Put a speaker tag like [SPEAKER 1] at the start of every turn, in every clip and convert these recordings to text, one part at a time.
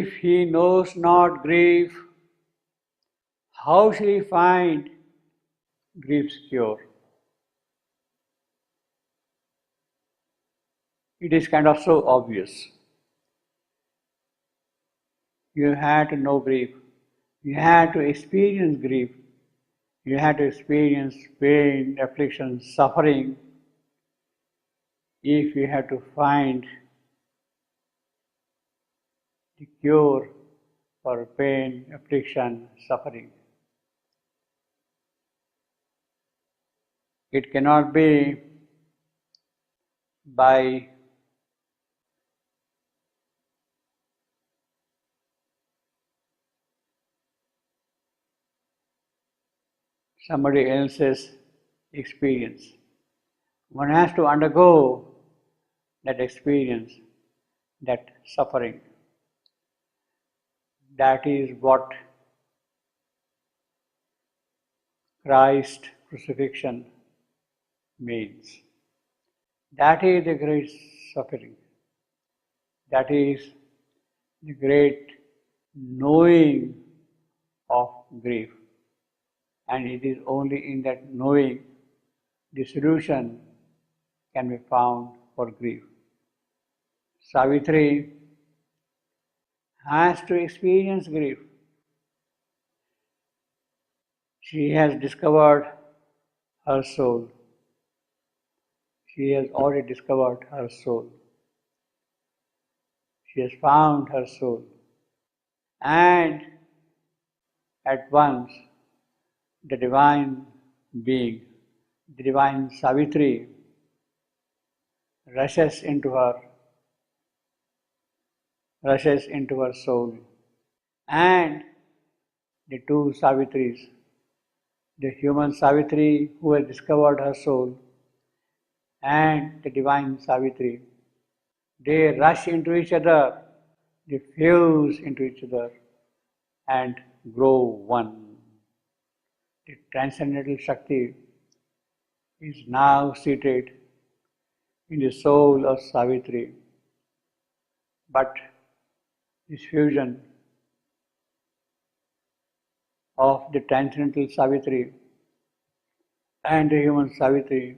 [SPEAKER 1] If he knows not grief, how shall he find grief's cure? It is kind of so obvious. You had to know grief. You had to experience grief. You had to experience pain, affliction, suffering. If you had to find the cure for pain, affliction, suffering. It cannot be by somebody else's experience. One has to undergo that experience, that suffering. That is what Christ's crucifixion means. That is the great suffering. That is the great knowing of grief. And it is only in that knowing the solution can be found for grief. Savitri has to experience grief. She has discovered her soul. She has already discovered her soul. She has found her soul. And at once, the divine being, the divine Savitri, rushes into her soul. And the two Savitris, the human Savitri who has discovered her soul and the divine Savitri, they rush into each other, they fuse into each other and grow one. The transcendental Shakti is now seated in the soul of Savitri. But this fusion of the transcendental Savitri and the human Savitri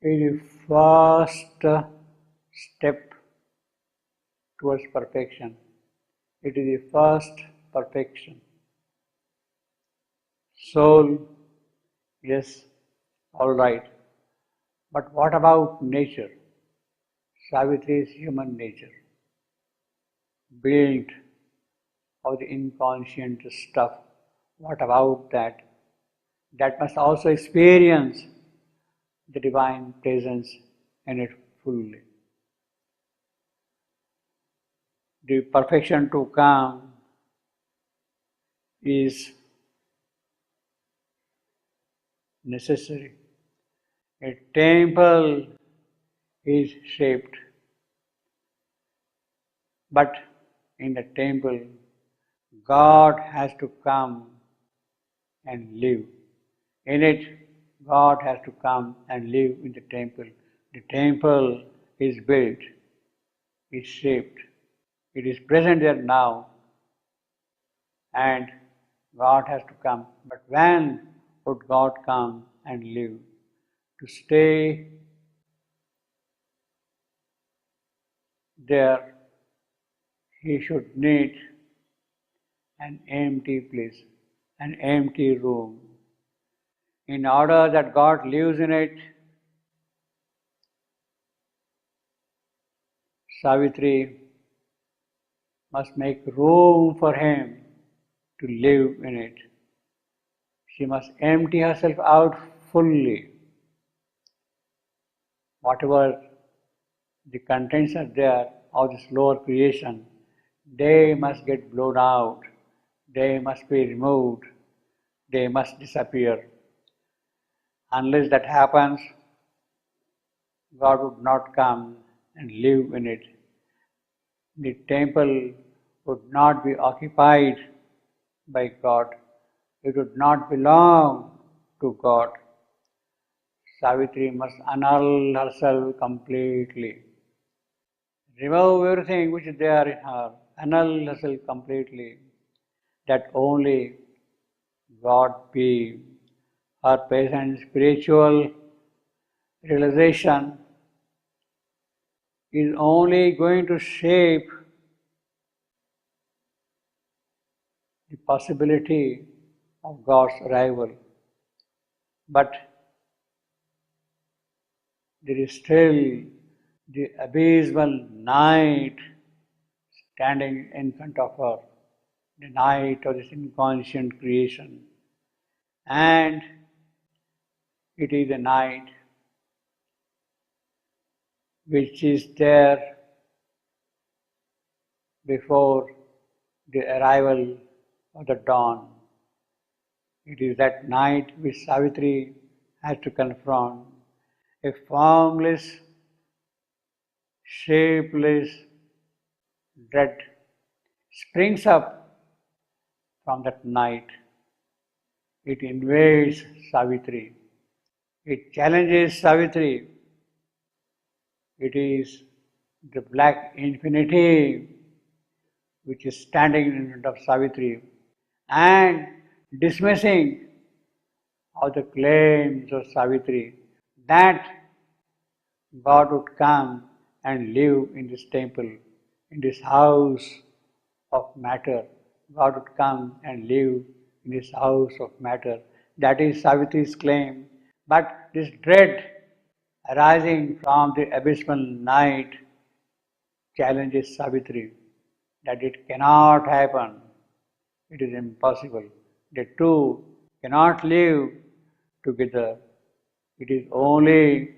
[SPEAKER 1] is the first step towards perfection. It is the first perfection. Soul, yes, all right. But what about nature? Savitri's human nature, built of the inconscient stuff. What about that? That must also experience the divine presence in it fully. The perfection to come is necessary. A temple is shaped, but in the temple, God has to come and live. In it, God has to come and live in the temple. The temple is built, is shaped, it is present there now, and God has to come. But when would God come and live? To stay there, he should need an empty place, an empty room. In order that God lives in it, Savitri must make room for him to live in it. She must empty herself out fully. Whatever the contents are there of this lower creation, they must get blown out, they must be removed, they must disappear. Unless that happens, God would not come and live in it. The temple would not be occupied by God. It would not belong to God. Savitri must annul herself completely. Remove everything which is there in her annul herself completely, that only God be. Her present spiritual realization is only going to shape the possibility of God's arrival. But there is still the abysmal night standing in front of her, the night of this inconscient creation. And it is a night which is there before the arrival of the dawn. It is that night which Savitri has to confront. A formless, shapeless dread springs up from that night. It invades Savitri. It challenges Savitri. It is the black infinity which is standing in front of Savitri and dismissing all the claims of Savitri that God would come and live in this temple, in this house of matter. God would come and live in this house of matter. That is Savitri's claim. But this dread arising from the abysmal night challenges Savitri that it cannot happen. It is impossible. The two cannot live together. It is only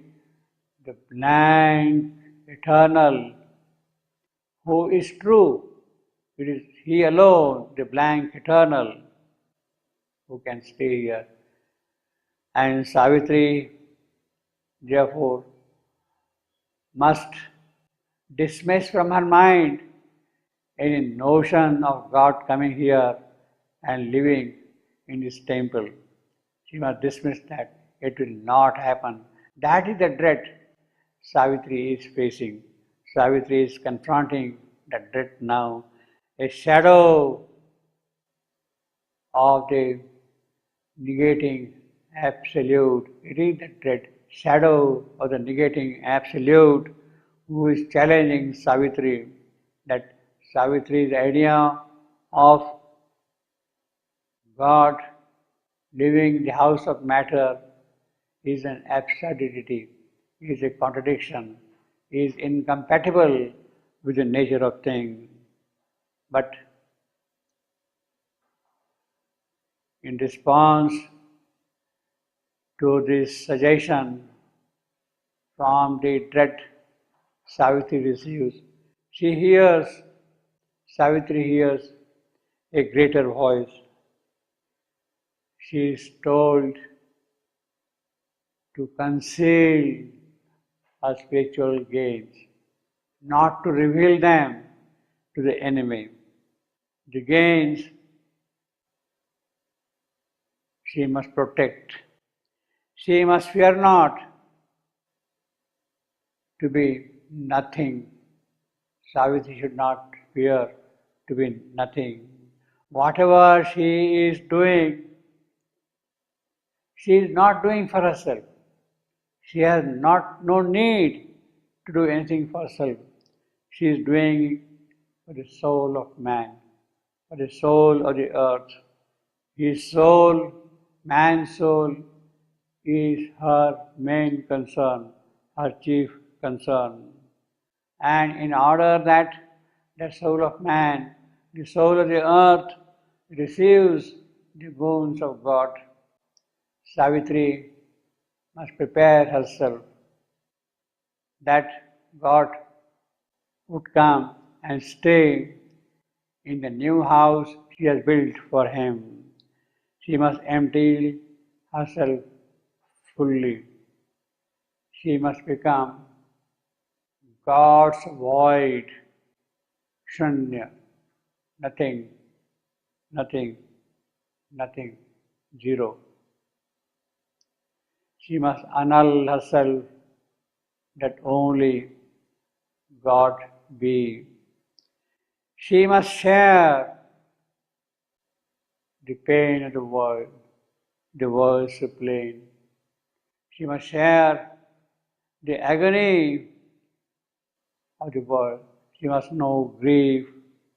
[SPEAKER 1] the blank, eternal, who is true. It is He alone, the blank, eternal, who can stay here. And Savitri, therefore, must dismiss from her mind any notion of God coming here and living in this temple. She must dismiss that. It will not happen. That is the dread Savitri is facing. Savitri is confronting the dread now. A shadow of the negating absolute. It is the dread shadow of the negating absolute who is challenging Savitri. That Savitri's idea of God living in the house of matter is an absurdity, is a contradiction, is incompatible with the nature of things. But in response to this suggestion from the dread Savitri receives, Savitri hears a greater voice. She is told to conceal her spiritual gains, not to reveal them to the enemy. The gains she must protect. She must fear not to be nothing. Savitri should not fear to be nothing. Whatever she is doing, she is not doing for herself. She has no need to do anything for herself. She is doing for the soul of man, for the soul of the earth. His soul, man's soul, is her main concern, her chief concern. And in order that the soul of man, the soul of the earth, receives the boons of God, Savitri must prepare herself that God would come and stay in the new house she has built for him. She must empty herself fully. She must become God's void, shunya, nothing, nothing, nothing, zero. She must annul herself that only God be. She must share the pain of the world's pain. She must share the agony of the world. She must know grief.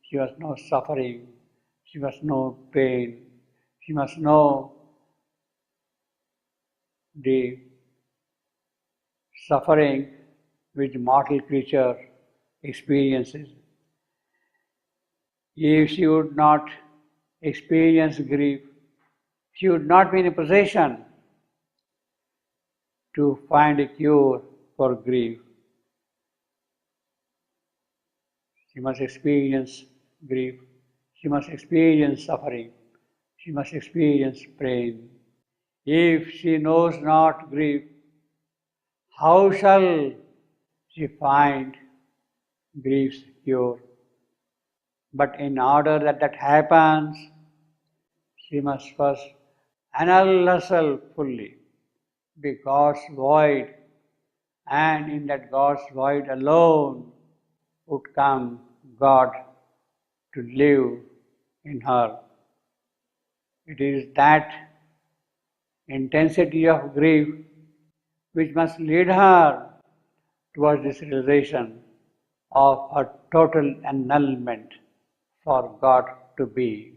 [SPEAKER 1] She must know suffering. She must know pain. She must know the suffering which mortal creature experiences. If she would not experience grief, she would not be in a position to find a cure for grief. She must experience grief. She must experience suffering. She must experience pain. If she knows not grief, how shall she find grief's cure? But in order that that happens, she must first annul herself fully, be God's void, and in that God's void alone would come God to live in her. It is that intensity of grief which must lead her towards this realization of her total annulment for God to be.